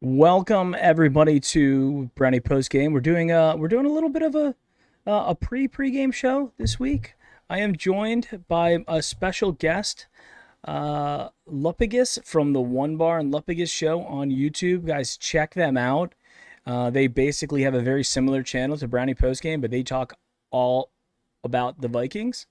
Welcome everybody to Brownie Post Game. We're doing a little bit of a pregame show this week. I am joined by a special guest, Lupagus from the Onebar and Lupagus show on YouTube. Guys, check them out. They basically have a very similar channel to Brownie Post Game, but they talk all about the Vikings.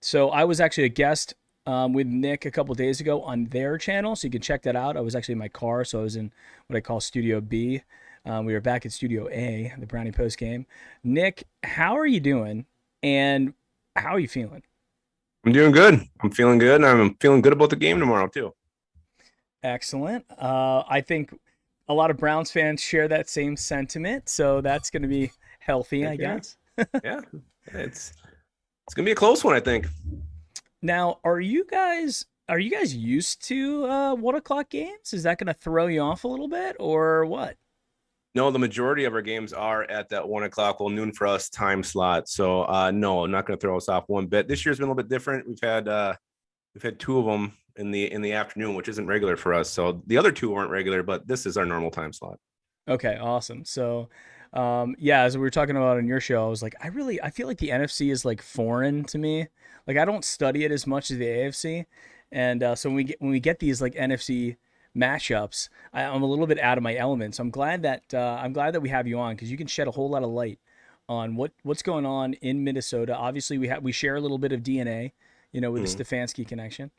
So I was actually a guest with Nick a couple days ago on their channel, so you can check that out. I was actually in my car, so I was in what I call Studio B. We were back at Studio A, the Brownie Post Game. Nick, how are you doing? And how are you feeling? I'm doing good. I'm feeling good, and I'm feeling good about the game tomorrow too. Excellent. I think a lot of Browns fans share that same sentiment, so that's going to be healthy, I Heck yeah, guess. yeah. It's gonna be a close one, I think. Now, are you guys used to 1 o'clock games? Is that going to throw you off a little bit, or what? No, the majority of our games are at that 1 o'clock, well, noon for us time slot. So no, not gonna throw us off one bit. This year's been a little bit different. We've had two of them in the afternoon, which isn't regular for us. So the other two weren't regular, but this is our normal time slot. Okay, awesome. So, yeah, as we were talking about on your show, I was like, I feel like the NFC is like foreign to me. Like I don't study it as much as the AFC, and so when we get these like NFC matchups, I'm a little bit out of my element. So I'm glad that we have you on because you can shed a whole lot of light on what's going on in Minnesota. Obviously, we share a little bit of DNA, with Mhm. the Stefanski connection.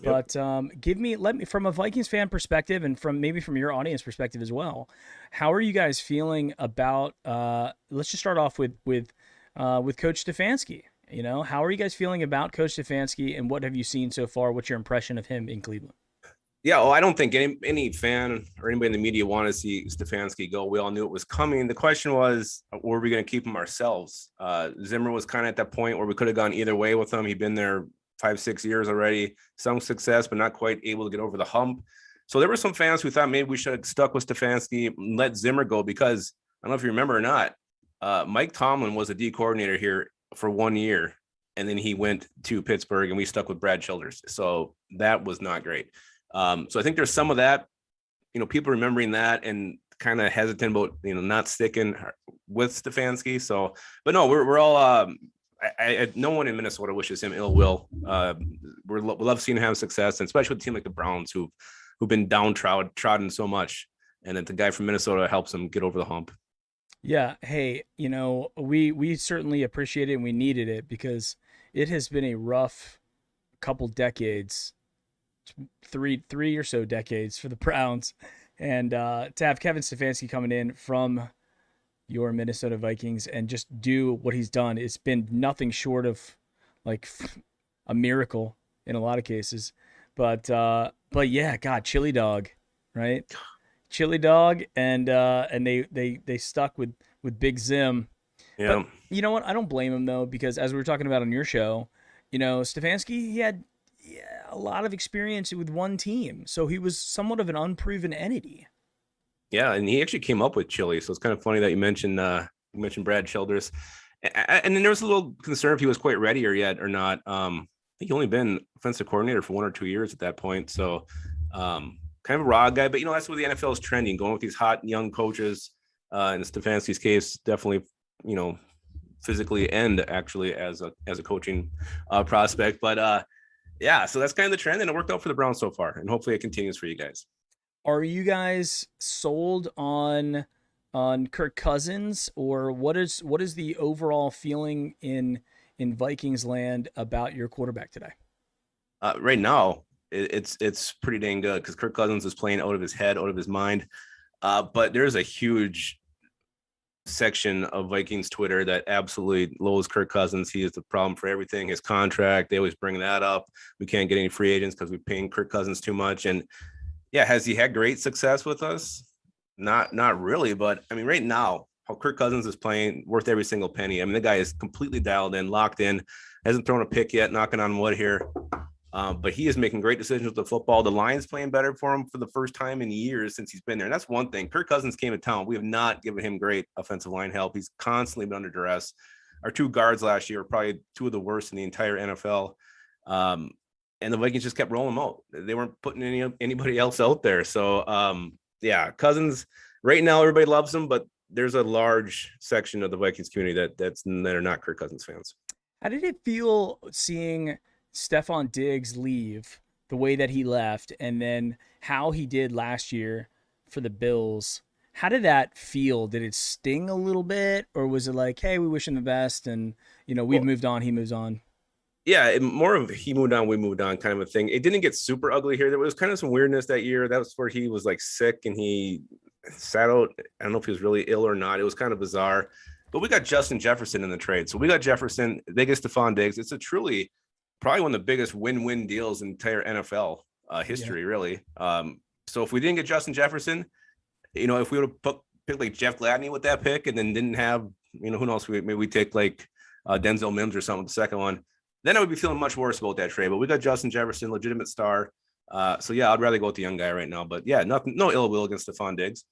Yep. But let me from a Vikings fan perspective, and from maybe from your audience perspective as well. How are you guys feeling about? Let's just start off with Coach Stefanski. How are you guys feeling about Coach Stefanski, and what have you seen so far? What's your impression of him in Cleveland? Yeah, well, I don't think any fan or anybody in the media wanted to see Stefanski go. We all knew it was coming. The question was, were we going to keep him ourselves? Zimmer was kind of at that point where we could have gone either way with him. He'd been there 5, 6 years already, some success, but not quite able to get over the hump. So there were some fans who thought maybe we should have stuck with Stefanski and let Zimmer go because I don't know if you remember or not. Mike Tomlin was a D coordinator here for 1 year, and then he went to Pittsburgh, and we stuck with Brad Childers. So that was not great. So I think there's some of that, people remembering that and kind of hesitant about, not sticking with Stefanski. So, but no, we're all, no one in Minnesota wishes him ill will. We love seeing him have success, and especially with a team like the Browns who've been downtrodden so much, and that the guy from Minnesota helps them get over the hump. Yeah, hey, we certainly appreciate it and we needed it because it has been a rough couple decades, three or so decades for the Browns, and to have Kevin Stefanski coming in from your Minnesota Vikings and just do what he's done, it's been nothing short of like a miracle in a lot of cases. But yeah, God, chili dog, right? Chili dog, and they stuck with Big Zim. But Yeah. you know what? I don't blame him though because as we were talking about on your show, Stefanski he had a lot of experience with one team, so he was somewhat of an unproven entity. Yeah, and he actually came up with chili, so it's kind of funny that you mentioned Brad Childress, and then there was a little concern if he was quite ready or yet or not. I think he only been offensive coordinator for 1 or 2 years at that point, so kind of a raw guy. But that's where the NFL is trending, going with these hot young coaches. In Stefanski's case, definitely you know physically and actually as a coaching prospect. But yeah, so that's kind of the trend, and it worked out for the Browns so far, and hopefully it continues for you guys. Are you guys sold on Kirk Cousins, or what is the overall feeling in Vikings land about your quarterback today? Right now, it's pretty dang good because Kirk Cousins is playing out of his head, out of his mind. But there's a huge section of Vikings Twitter that absolutely loathes Kirk Cousins. He is the problem for everything. His contract, they always bring that up. We can't get any free agents because we're paying Kirk Cousins too much. And yeah, has he had great success with us? Not really, but I mean, right now, how Kirk Cousins is playing, worth every single penny. I mean, the guy is completely dialed in, locked in, hasn't thrown a pick yet, knocking on wood here. But he is making great decisions with the football. The line's playing better for him for the first time in years since he's been there. And that's one thing. Kirk Cousins came to town. We have not given him great offensive line help. He's constantly been under duress. Our two guards last year were probably two of the worst in the entire NFL. And the Vikings just kept rolling them out. They weren't putting anybody else out there. So Yeah, Cousins. Right now, everybody loves him, but there's a large section of the Vikings community that are not Kirk Cousins fans. How did it feel seeing Stefan Diggs leave the way that he left, and then how he did last year for the Bills? How did that feel? Did it sting a little bit, or was it like, hey, we wish him the best, and we've Well, moved on, he moves on? yeah, more of he moved on, we moved on kind of a thing. It didn't get super ugly here. There was kind of some weirdness that year. That was where he was like sick and he sat out. I don't know if he was really ill or not. It was kind of bizarre. But we got Justin Jefferson in the trade. So we got Jefferson, they get Stephon Diggs. It's a truly probably one of the biggest win-win deals in entire NFL Yeah. history, really. So if we didn't get Justin Jefferson, if we would have picked like Jeff Gladney with that pick and then didn't have, who knows, maybe we take like Denzel Mims or something with the second one, then I would be feeling much worse about that trade. But we got Justin Jefferson, legitimate star. So yeah, I'd rather go with the young guy right now. But yeah, nothing, no ill will against Stephon Diggs.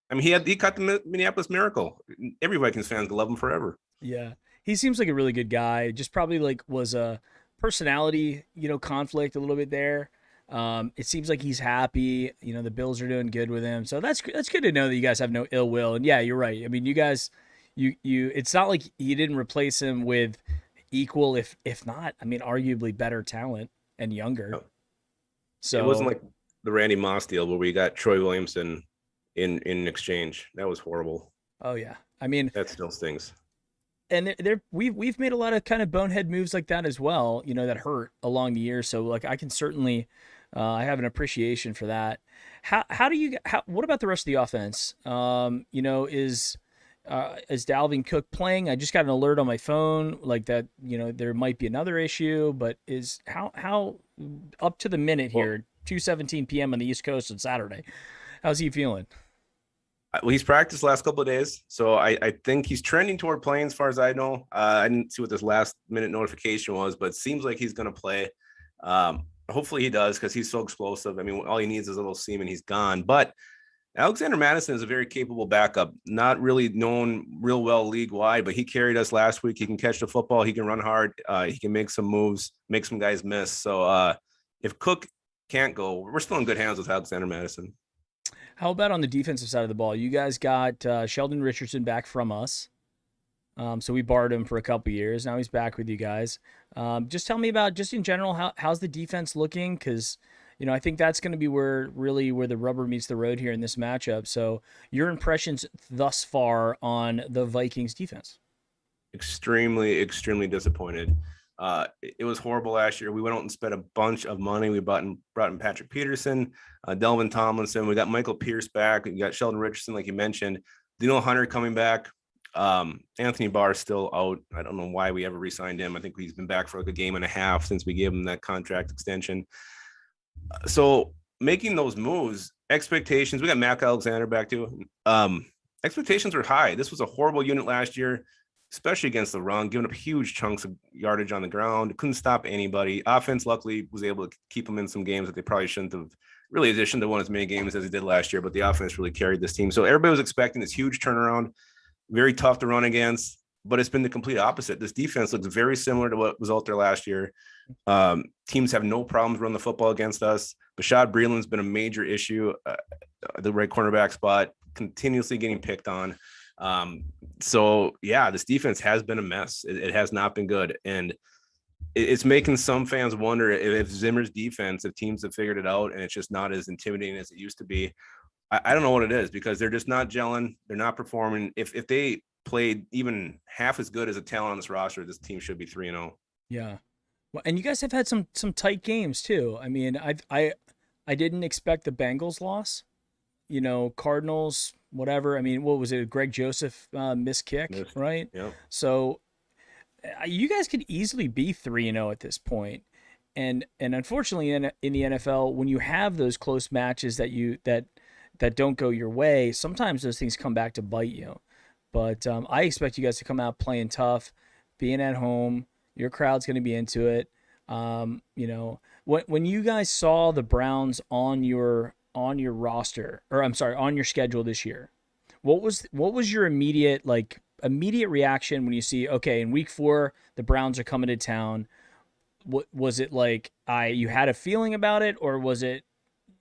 I mean, he cut the Minneapolis Miracle. Every Vikings fan's gonna love him forever. Yeah. He seems like a really good guy. Just probably like was a personality, conflict a little bit there. It seems like he's happy. The Bills are doing good with him. So that's good to know that you guys have no ill will. And yeah, you're right. I mean, you guys it's not like you didn't replace him with equal if not, I mean, arguably better talent and younger. It wasn't So, like the Randy Moss deal where we got Troy Williamson in exchange. That was horrible. oh yeah. I mean, That still stings. and we've made a lot of kind of bonehead moves like that as well, that hurt along the year. So like I can certainly I have an appreciation for that. How do you what about the rest of the offense? Is Dalvin Cook playing? I just got an alert on my phone like that, there might be another issue, but is how up to the minute Well, here, 2:17 p.m. on the East Coast on Saturday. How's he feeling? he's practiced last couple of days, so I think he's trending toward playing. As far as I know, I didn't see what this last minute notification was, but it seems like he's going to play. Hopefully he does because he's so explosive. I mean, all he needs is a little seam and he's gone. But Alexander Madison is a very capable backup, not really known real well league wide, but he carried us last week. He can catch the football. He can run hard. He can make some moves, make some guys miss. So if Cook can't go, we're still in good hands with Alexander Madison. How about on the defensive side of the ball? You guys got Sheldon Richardson back from us. So we borrowed him for a couple years. Now he's back with you guys. Just tell me about, just in general, how's the defense looking? Because I think that's going to be where the rubber meets the road here in this matchup. So your impressions thus far on the Vikings defense? Extremely, extremely disappointed. It was horrible last year. We went out and spent a bunch of money. We brought in Patrick Peterson, Delvin Tomlinson. We got Michael Pierce back. We got Sheldon Richardson, like you mentioned. Dino Hunter coming back. Anthony Barr still out. I don't know why we ever re-signed him. I think he's been back for like a game and a half since we gave him that contract extension. So making those moves, expectations. We got Mac Alexander back too. Expectations were high. This was a horrible unit last year, especially against the run, giving up huge chunks of yardage on the ground. Couldn't stop anybody. Offense, luckily, was able to keep them in some games that they probably shouldn't have really shouldn't have won as many games as they did last year, but the offense really carried this team. So everybody was expecting this huge turnaround, very tough to run against, but it's been the complete opposite. This defense looks very similar to what was out there last year. Teams have no problems running the football against us. Bashad Breeland's been a major issue. The right cornerback spot, continuously getting picked on. So yeah, this defense has been a mess. It has not been good. And it's making some fans wonder if Zimmer's defense, if teams have figured it out and it's just not as intimidating as it used to be. I don't know what it is because they're just not gelling. They're not performing. If they played even half as good as a talent on this roster, this team should be 3-0. Yeah. Well, and you guys have had some tight games too. I mean, I didn't expect the Bengals loss. Cardinals, whatever. I mean, what was it? Greg Joseph missed kick, right? Yeah. So you guys could easily be 3-0 at this point. And unfortunately in the NFL, when you have those close matches that don't go your way, sometimes those things come back to bite you. But I expect you guys to come out playing tough, being at home. Your crowd's going to be into it. When you guys saw the Browns on your roster, or I'm sorry, on your schedule this year, what was your immediate reaction when you see, okay, in week 4 the Browns are coming to town? What was it like? You had a feeling about it, or was it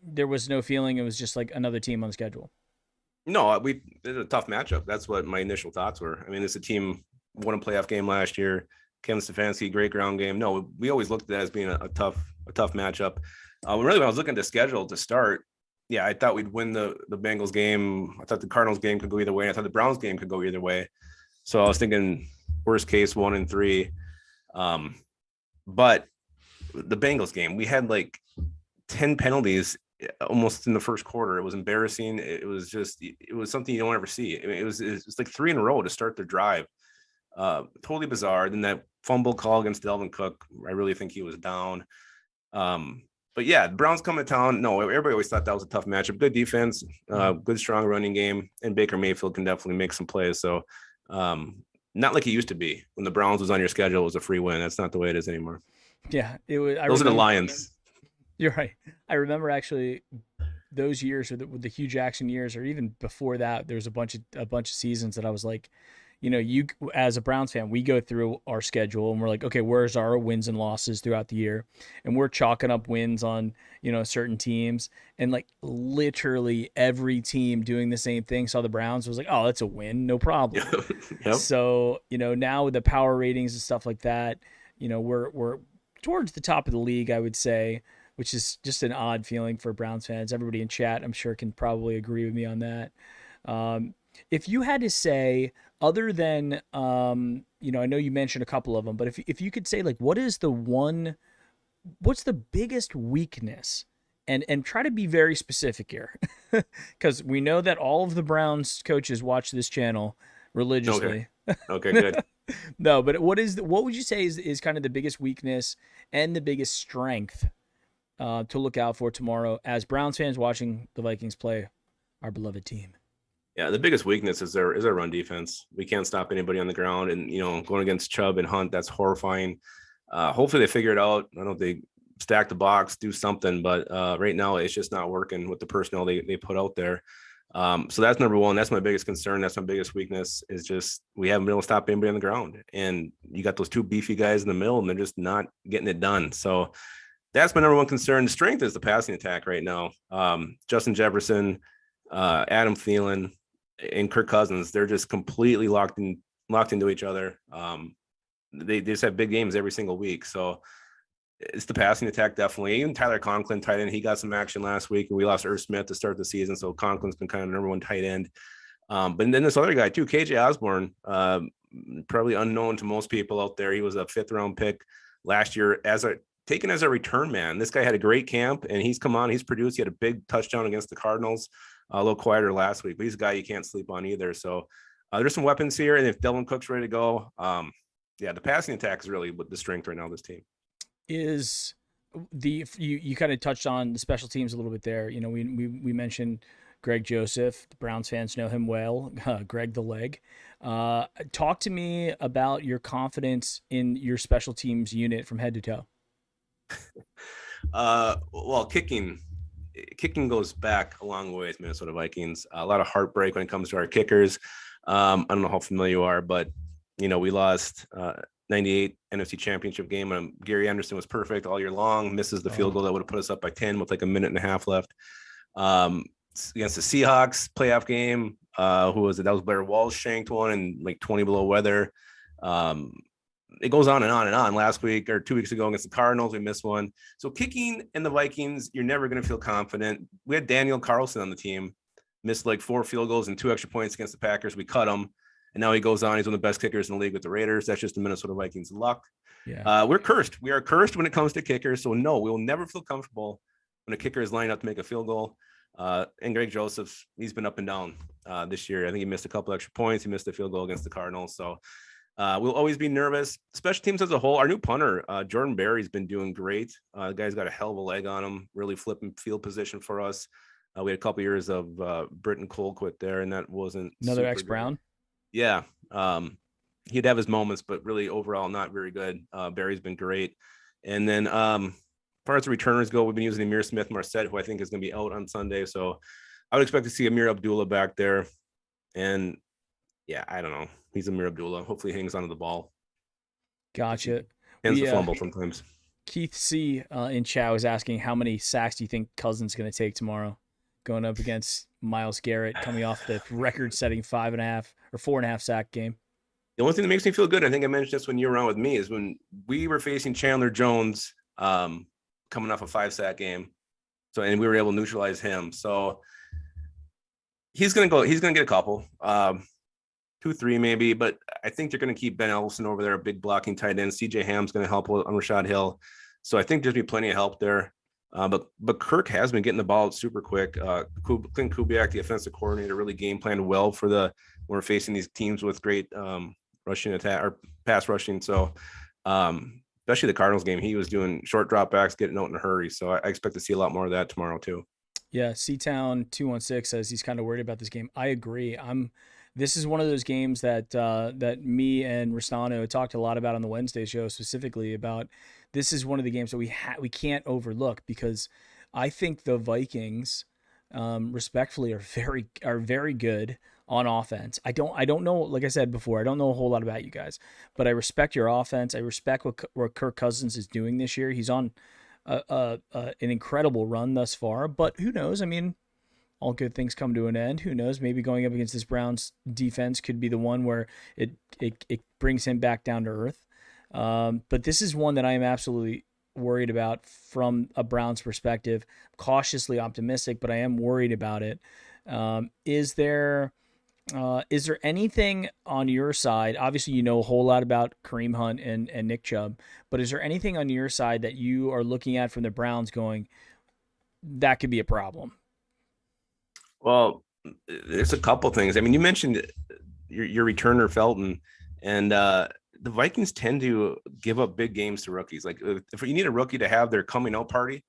there was no feeling it was just like another team on the schedule. No, it's a tough matchup. That's what my initial thoughts were. I mean, it's a team won a playoff game last year. Kevin Stefanski, great ground game. No, we always looked at that as being a tough matchup. Really, when I was looking at the schedule to start, yeah, I thought we'd win the Bengals game. I thought the Cardinals game could go either way. I thought the Browns game could go either way. So I was thinking worst case 1-3. But the Bengals game, we had like 10 penalties almost in the first quarter. It was embarrassing. It was something you don't ever see. I mean, it was like 3 in a row to start their drive. Totally bizarre. Then that fumble call against Delvin Cook, I really think he was down. But yeah, the Browns come to town. No, everybody always thought that was a tough matchup. Good defense, good strong running game, and Baker Mayfield can definitely make some plays. So not like it used to be when the Browns was on your schedule, it was a free win. That's not the way it is anymore. Yeah, it was. Those are the Lions. You're right. I remember actually those years with the Hugh Jackson years, or even before that, there was a bunch of seasons that I was like, you as a Browns fan, we go through our schedule and we're like, okay, where's our wins and losses throughout the year, and we're chalking up wins on certain teams, and like literally every team doing the same thing. Saw the Browns, was like, oh, that's a win, no problem. Yep. So now with the power ratings and stuff like that, we're towards the top of the league, I would say, which is just an odd feeling for Browns fans. Everybody in chat, I'm sure, can probably agree with me on that. If you had to say, other than, I know you mentioned a couple of them, but if you could say, like, what's the biggest weakness? And try to be very specific here, because we know that all of the Browns coaches watch this channel religiously. Okay, good. No, but what would you say is kind of the biggest weakness and the biggest strength to look out for tomorrow as Browns fans watching the Vikings play our beloved team? Yeah, the biggest weakness is their run defense. We can't stop anybody on the ground, and going against Chubb and Hunt, that's horrifying. Hopefully they figure it out. I don't know if they stack the box, do something, but right now it's just not working with the personnel they put out there. So that's number one. That's my biggest concern. That's my biggest weakness, is just we haven't been able to stop anybody on the ground. And you got those two beefy guys in the middle, and they're just not getting it done. So that's my number one concern. The strength is the passing attack right now. Justin Jefferson, Adam Thielen, and Kirk Cousins, they're just completely locked into each other. They just have big games every single week. So it's the passing attack, definitely. Even Tyler Conklin, tight end, he got some action last week, and we lost Irv Smith to start the season. So Conklin's been kind of number one tight end. But then this other guy too, KJ Osborne, probably unknown to most people out there. He was a 5th round pick last year taken as a return man. This guy had a great camp, and he's come on, he's produced. He had a big touchdown against the Cardinals, a little quieter last week, but he's a guy you can't sleep on either. So there's some weapons here. And if Delvin Cook's ready to go, the passing attack is really the strength right now of this team. Is you kind of touched on the special teams a little bit there. We mentioned Greg Joseph. The Browns fans know him well. Greg the Leg. Talk to me about your confidence in your special teams unit from head to toe. Well, kicking goes back a long way with Minnesota Vikings. A lot of heartbreak when it comes to our kickers. I don't know how familiar you are, but we lost 98 NFC Championship game. Gary Anderson was perfect all year long. Misses the field goal that would have put us up by 10 with like a minute and a half left. Against the Seahawks playoff game, who was it? That was Blair Walsh shanked one in like 20 below weather. It goes on and on and on. Last week or 2 weeks ago against the Cardinals, we missed one. So kicking and the Vikings, you're never going to feel confident. We had Daniel Carlson on the team, missed like 4 field goals and 2 extra points against the Packers. We cut him. And now he goes on. He's one of the best kickers in the league with the Raiders. That's just the Minnesota Vikings luck. Yeah. We're cursed. We are cursed when it comes to kickers. So no, we will never feel comfortable when a kicker is lined up to make a field goal. And Greg Joseph, he's been up and down this year. I think he missed a couple extra points. He missed a field goal against the Cardinals. So we'll always be nervous. Special teams as a whole, our new punter, Jordan Berry's been doing great. The guy's got a hell of a leg on him, really flipping field position for us. We had a couple years of Britton Colquitt there, and that wasn't another ex-Brown. Yeah. He'd have his moments, but really overall not very good. Barry's been great. And then far as the returners go, we've been using Amir Smith-Marset, who I think is going to be out on Sunday. So I would expect to see Amir Abdullah back there. And yeah, I don't know. He's Amir Abdullah. Hopefully he hangs onto the ball. Gotcha. Hands the fumble sometimes. Keith C in chat was asking how many sacks do you think Cousins going to take tomorrow, going up against Myles Garrett, coming off the record-setting 4.5 sack game. The only thing that makes me feel good, I think I mentioned this when you were on with me, is when we were facing Chandler Jones, coming off a 5-sack game. So, and we were able to neutralize him. So he's gonna get a couple, 2-3 maybe, but I think they're gonna keep Ben Ellison over there, a big blocking tight end. CJ Ham's gonna help on Rashad Hill. So I think there's be plenty of help there. But Kirk has been getting the ball out super quick. Clint Kubiak, the offensive coordinator, really game planned well for when we're facing these teams with great rushing attack or pass rushing. So especially the Cardinals game, he was doing short dropbacks, getting out in a hurry. So I expect to see a lot more of that tomorrow too. Yeah, C-Town 216 says he's kind of worried about this game. I agree. This is one of those games that me and Ristano talked a lot about on the Wednesday show, specifically about this is one of the games that we can't overlook, because I think the Vikings, respectfully, are very good on offense. I don't know, like I said before, I don't know a whole lot about you guys, but I respect your offense. I respect what Kirk Cousins is doing this year. He's on an incredible run thus far, but who knows? I mean, all good things come to an end. Who knows? Maybe going up against this Browns defense could be the one where it brings him back down to earth. But this is one that I am absolutely worried about from a Browns perspective. Cautiously optimistic, but I am worried about it. Is there anything on your side? Obviously, you know a whole lot about Kareem Hunt and Nick Chubb, but is there anything on your side that you are looking at from the Browns going, that could be a problem? Well, there's a couple things. I mean, you mentioned your returner Felton, and the Vikings tend to give up big games to rookies. Like if you need a rookie to have their coming out party,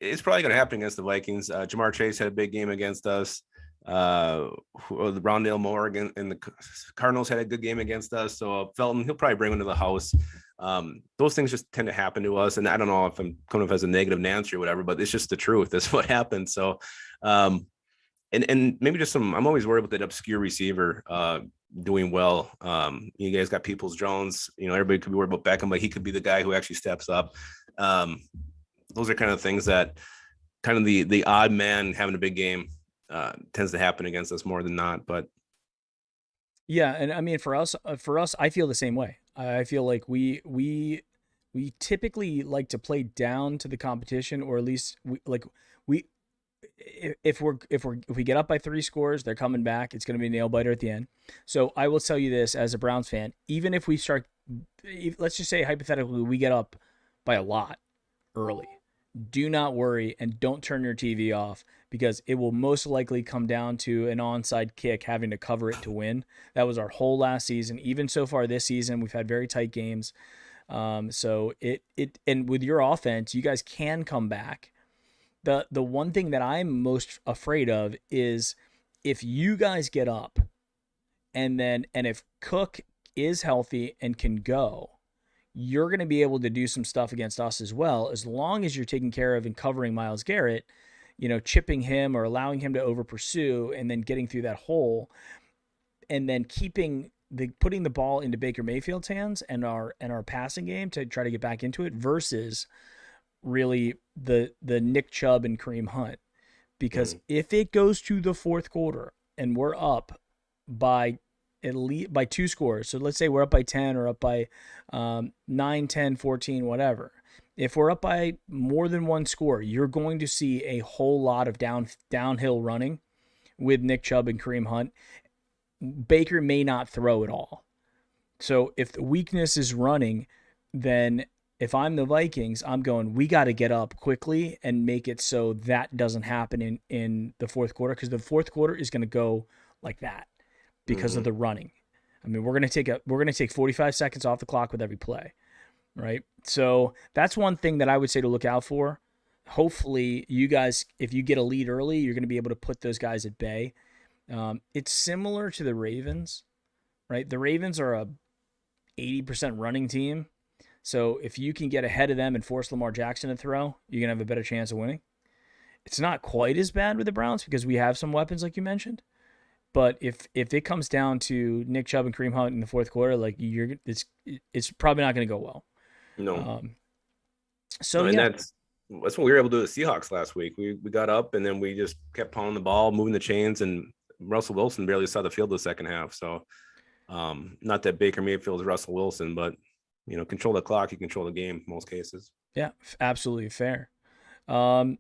it's probably going to happen against the Vikings. Jamar Chase had a big game against us. The Rondale Moore and the Cardinals had a good game against us. So Felton, he'll probably bring him to the house. Those things just tend to happen to us. And I don't know if I'm coming off as a negative Nancy or whatever, but it's just the truth. That's what happened. So, and maybe just I'm always worried about that obscure receiver doing well. You guys got Peoples-Jones, everybody could be worried about Beckham, but he could be the guy who actually steps up. Those are kind of things that kind of the odd man having a big game tends to happen against us more than not. But yeah, and I mean for us, I feel the same way. I feel like we typically like to play down to the competition, or at least we if we get up by 3 scores, they're coming back. It's going to be a nail biter at the end. So I will tell you this as a Browns fan: even if we start, let's just say hypothetically we get up by a lot early, do not worry and don't turn your TV off, because it will most likely come down to an onside kick, having to cover it to win. That was our whole last season. Even so far this season, we've had very tight games. So and with your offense, you guys can come back. The one thing that I'm most afraid of is if you guys get up and if Cook is healthy and can go, you're going to be able to do some stuff against us as well, as long as you're taking care of and covering Myles Garrett, chipping him or allowing him to over pursue and then getting through that hole, and then putting the ball into Baker Mayfield's hands and our passing game to try to get back into it, versus really the Nick Chubb and Kareem Hunt. Because if it goes to the fourth quarter and we're up by at least by 2 scores, so let's say we're up by 10 or up by 9, 10, 14, whatever. If we're up by more than 1 score, you're going to see a whole lot of downhill running with Nick Chubb and Kareem Hunt. Baker may not throw at all. So if the weakness is running, then if I'm the Vikings, I'm going, we got to get up quickly and make it so that doesn't happen in the fourth quarter, because the fourth quarter is going to go like that because of the running. I mean, we're going to take 45 seconds off the clock with every play, right? So that's one thing that I would say to look out for. Hopefully you guys, if you get a lead early, you're going to be able to put those guys at bay. It's similar to the Ravens, right? The Ravens are a 80% running team. So if you can get ahead of them and force Lamar Jackson to throw, you're going to have a better chance of winning. It's not quite as bad with the Browns because we have some weapons like you mentioned. But if it comes down to Nick Chubb and Kareem Hunt in the fourth quarter, like it's probably not going to go well. No. So No, and yeah, that's what we were able to do with the Seahawks last week. We got up and then we just kept pounding the ball, moving the chains, and Russell Wilson barely saw the field the second half. So not that Baker Mayfield is Russell Wilson, but control the clock, you control the game in most cases. yeah, absolutely fair. Um,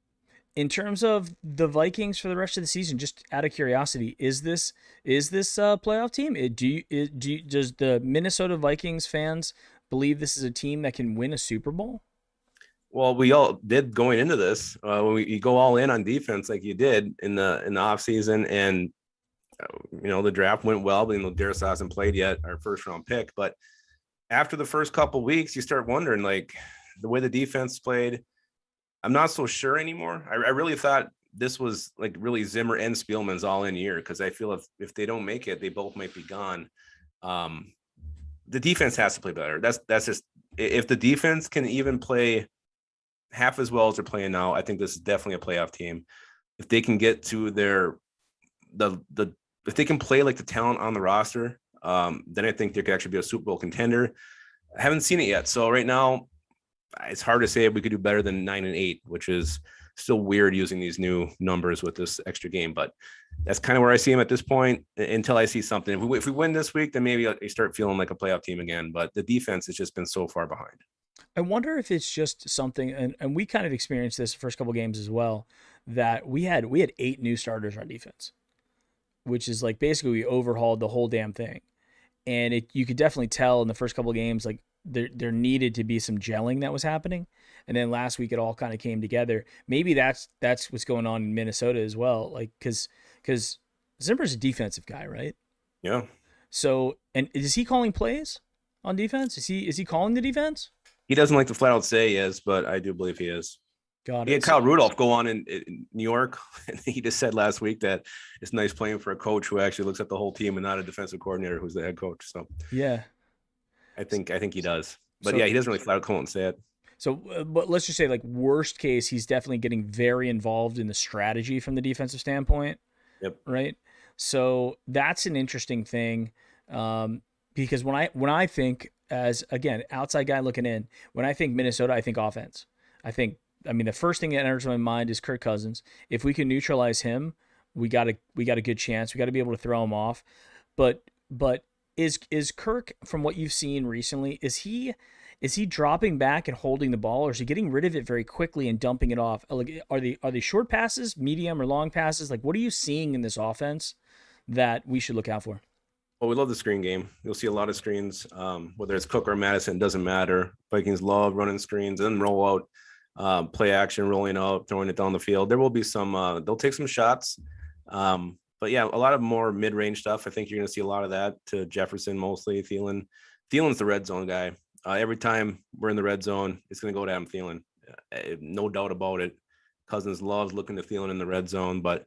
in terms of the Vikings for the rest of the season, just out of curiosity, is this a playoff team? Does the Minnesota Vikings fans believe this is a team that can win a Super Bowl? Well, we all did going into this when you go all in on defense like you did in the off season, and the draft went well. But Darius hasn't played yet, our first round pick. But after the first couple weeks, you start wondering like the way the defense played. I'm not so sure anymore. I really thought this was like really Zimmer and Spielman's all in year, because I feel if they don't make it, they both might be gone. Um, the defense has to play better. That's just, if the defense can even play half as well as they're playing now, I think this is definitely a playoff team. If they can get to the if they can play like the talent on the roster, then I think they could actually be a Super Bowl contender. I haven't seen it yet, so right now it's hard to say if we could do better than 9-8, which is still weird using these new numbers with this extra game. But that's kind of where I see them at this point until I see something. If we win this week, then maybe I start feeling like a playoff team again. But the defense has just been so far behind. I wonder if it's just something, and we kind of experienced this the first couple games as well, that we had 8 new starters on defense, which is like basically we overhauled the whole damn thing. And you could definitely tell in the first couple of games like there needed to be some gelling that was happening. And then last week it all kind of came together. Maybe that's what's going on in Minnesota as well. Like because Zimmer's a defensive guy, right? Yeah. So and is he calling plays on defense? Is he calling the defense? He doesn't like to flat out say he is, but I do believe he is. Got He had it. Kyle Rudolph go on in New York, and he just said last week that it's nice playing for a coach who actually looks at the whole team and not a defensive coordinator who's the head coach. So Yeah. I think he does. But So yeah, he doesn't really flat out come out and say it. but let's just say like worst case, he's definitely getting very involved in the strategy from the defensive standpoint, Yep. right? So that's an interesting thing, because when I think as again outside guy looking in, when I think Minnesota, I think offense. I mean the first thing that enters my mind is Kirk Cousins. If we can neutralize him, we got a good chance. We got to be able to throw him off. But is Kirk, from what you've seen recently, is he dropping back and holding the ball, or is he getting rid of it very quickly and dumping it off? Like, are they short passes, medium or long passes? Like, what are you seeing in this offense that we should look out for? Well, we love the screen game. You'll see a lot of screens, whether it's Cook or Madison, doesn't matter. Vikings love running screens and roll out, play action, rolling out, throwing it down the field. There will be some, they'll take some shots. But yeah, a lot of more mid-range stuff. I think you're going to see a lot of that to Jefferson, mostly Thielen. Thielen's the red zone guy. Every time we're in the red zone, it's going to go to Adam Thielen. No doubt about it. Cousins loves looking to Thielen in the red zone. But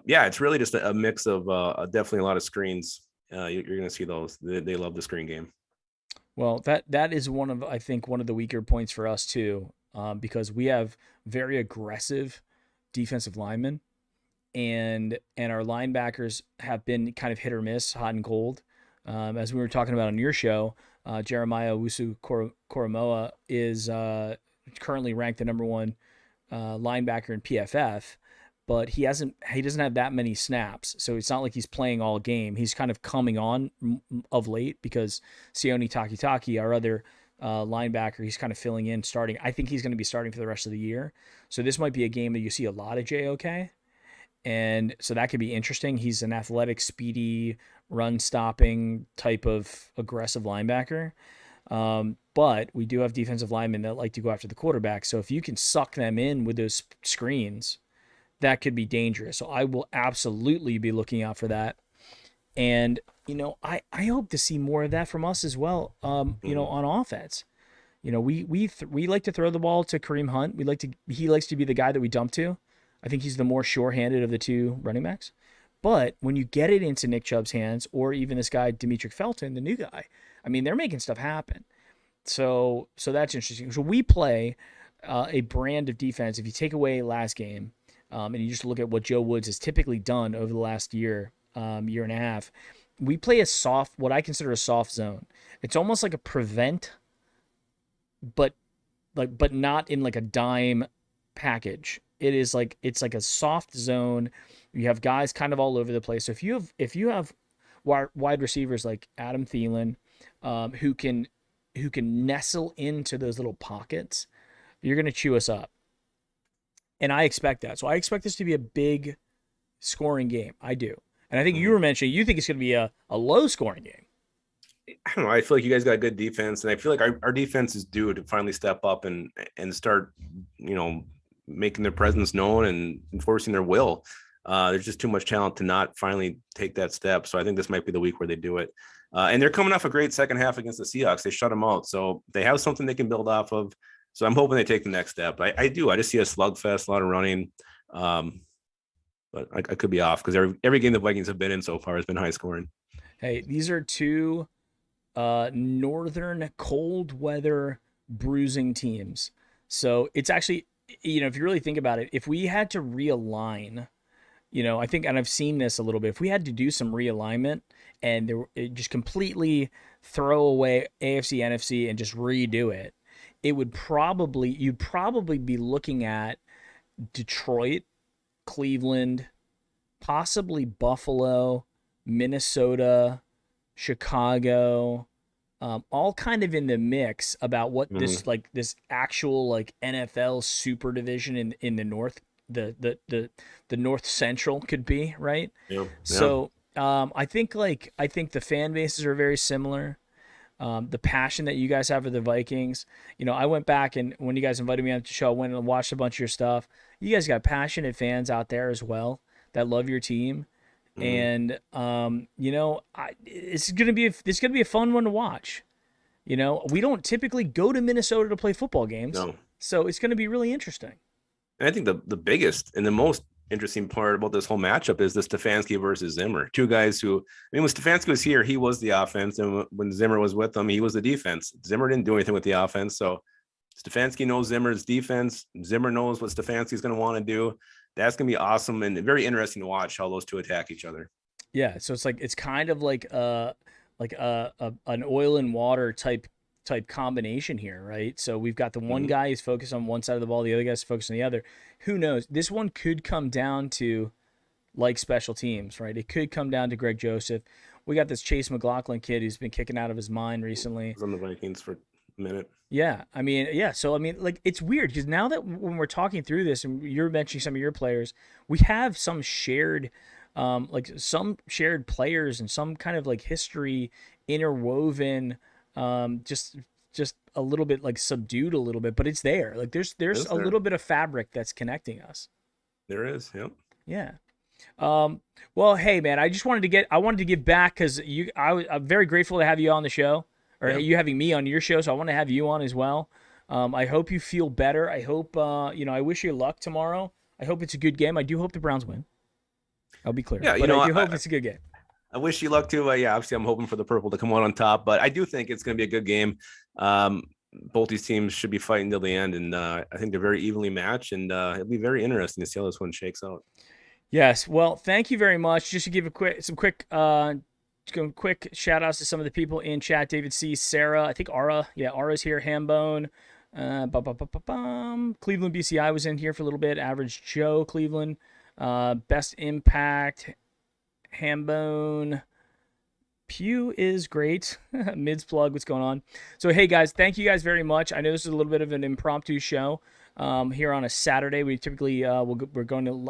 yeah, it's really just a mix of definitely a lot of screens. You're going to see those. They love the screen game. Well, that is I think one of the weaker points for us too, because we have very aggressive defensive linemen, and our linebackers have been kind of hit or miss, hot and cold. As we were talking about on your show, Jeremiah Wusu Koromoa is currently ranked the number one linebacker in PFF, but he doesn't have that many snaps, so it's not like he's playing all game. He's kind of coming on of late because Sione Takitaki, our other linebacker, he's kind of filling in, starting. I think he's going to be starting for the rest of the year. So this might be a game that you see a lot of JOK, and so that could be interesting. He's an athletic, speedy, run stopping type of aggressive linebacker. But we do have defensive linemen that like to go after the quarterback. So if you can suck them in with those screens, that could be dangerous. So I will absolutely be looking out for that. And, I hope to see more of that from us as well, on offense. We like to throw the ball to Kareem Hunt. He likes to be the guy that we dump to. I think he's the more sure-handed of the two running backs. But when you get it into Nick Chubb's hands, or even this guy, Demetric Felton, the new guy, I mean, they're making stuff happen. So that's interesting. So we play a brand of defense. If you take away last game, and you just look at what Joe Woods has typically done over the last year, year and a half, we play what I consider a soft zone. It's almost like a prevent, but like, but not in like a dime package. It is like it's like a soft zone. You have guys kind of all over the place. So if you have wide receivers like Adam Thielen, who can nestle into those little pockets, you're gonna chew us up. And I expect that. So I expect this to be a big scoring game. I do. And I think you Mhm. were mentioning you think it's gonna be a low scoring game. I don't know. I feel like you guys got good defense, and I feel like our defense is due to finally step up and start, making their presence known and enforcing their will. There's just too much talent to not finally take that step. So I think this might be the week where they do it. And they're coming off a great second half against the Seahawks. They shut them out, so they have something they can build off of. So I'm hoping they take the next step. I do. I just see a slugfest, a lot of running. But I could be off because every game the Vikings have been in so far has been high scoring. Hey, these are two northern cold weather bruising teams. So it's actually, if you really think about it, if we had to realign, I think, and I've seen this a little bit, if we had to do some realignment and just completely throw away AFC, NFC and just redo it, you'd probably be looking at Detroit, Cleveland, possibly Buffalo, Minnesota, Chicago, all kind of in the mix about what Mhm. this actual like NFL super division in the North, the North Central could be, right? Yeah, yeah. So I think the fan bases are very similar. The passion that you guys have for the Vikings. I went back and when you guys invited me on the show, I went and watched a bunch of your stuff. You guys got passionate fans out there as well that love your team, Mhm. and it's gonna be a fun one to watch. We don't typically go to Minnesota to play football games, No. so it's gonna be really interesting. And I think the biggest and the most interesting part about this whole matchup is the Stefanski versus Zimmer. Two guys who, I mean, when Stefanski was here, he was the offense. And when Zimmer was with them, he was the defense. Zimmer didn't do anything with the offense. So Stefanski knows Zimmer's defense. Zimmer knows what Stefanski's going to want to do. That's going to be awesome and very interesting to watch how those two attack each other. Yeah, so it's kind of like an oil and water type combination here, right? So we've got the one Mhm. guy who's focused on one side of the ball, the other guy's focused on the other. Who knows? This one could come down to like special teams, right? It could come down to Greg Joseph. We got this Chase McLaughlin kid who's been kicking out of his mind recently. Was on the Vikings for a minute. Yeah, I mean, yeah. So I mean, like, it's weird because now that when we're talking through this and you're mentioning some of your players, we have some shared players and some kind of like history interwoven, just a little bit like subdued a little bit, but it's there. Like there's Is a there? little bit of fabric that's connecting us. There is. Yep. Yeah. Um, well, hey man, I wanted to give back because I'm very grateful to have you on the show, or Yep. you having me on your show. So I want to have you on as well. I hope you feel better. I hope I wish you luck tomorrow. I hope it's a good game. I do hope the Browns win. I'll be clear, Yeah. but I do hope it's a good game. I wish you luck too. Yeah, obviously, I'm hoping for the purple to come out on top, but I do think it's going to be a good game. Both these teams should be fighting till the end, and I think they're very evenly matched, and it'll be very interesting to see how this one shakes out. Yes. Well, thank you very much. Just to give some quick shout outs to some of the people in chat. David C, Sarah, I think Ara. Yeah, Ara's here. Hambone. Cleveland BCI was in here for a little bit. Average Joe Cleveland. Best Impact. Hambone. Pew is great. Mids plug, what's going on? So, hey guys, thank you guys very much. I know this is a little bit of an impromptu show here on a Saturday. We typically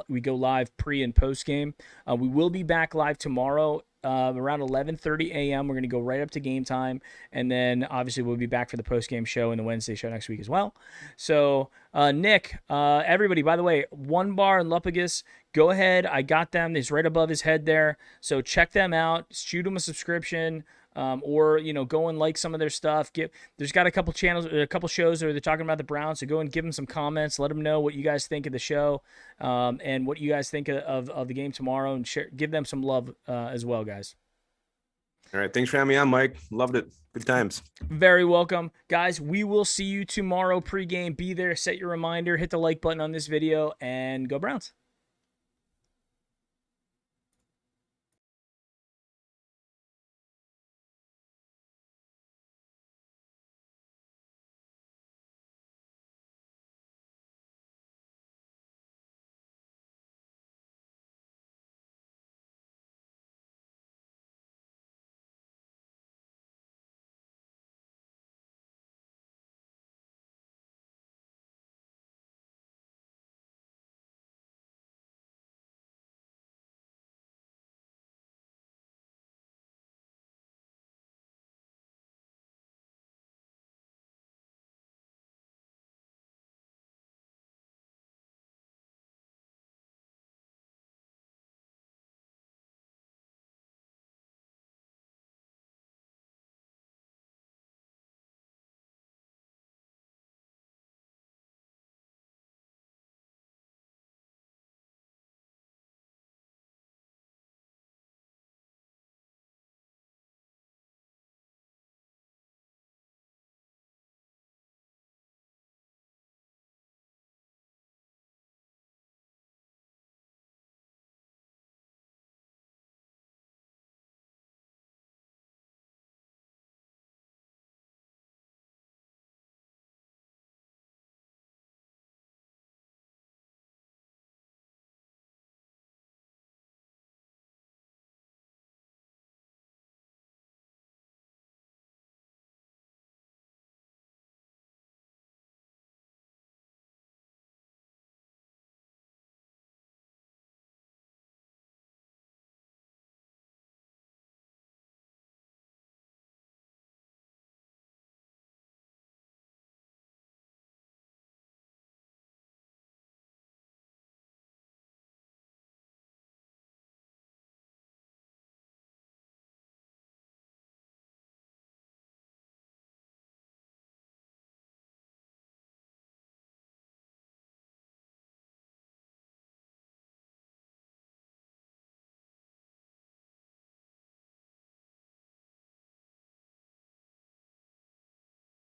we go live pre and post game. We will be back live tomorrow around 11:30 a.m. We're going to go right up to game time, and then obviously we'll be back for the post game show and the Wednesday show next week as well. So, Nick, everybody, by the way, Onebar and Lupagus, go ahead. I got them. It's right above his head there. So check them out. Shoot them a subscription. Or go and like some of their stuff. There's got a couple channels, a couple shows where they're talking about the Browns. So go and give them some comments. Let them know what you guys think of the show, and what you guys think of the game tomorrow, and give them some love as well, guys. All right, thanks for having me on, Mike. Loved it. Good times. Very welcome, guys. We will see you tomorrow pregame. Be there. Set your reminder. Hit the like button on this video, and go Browns.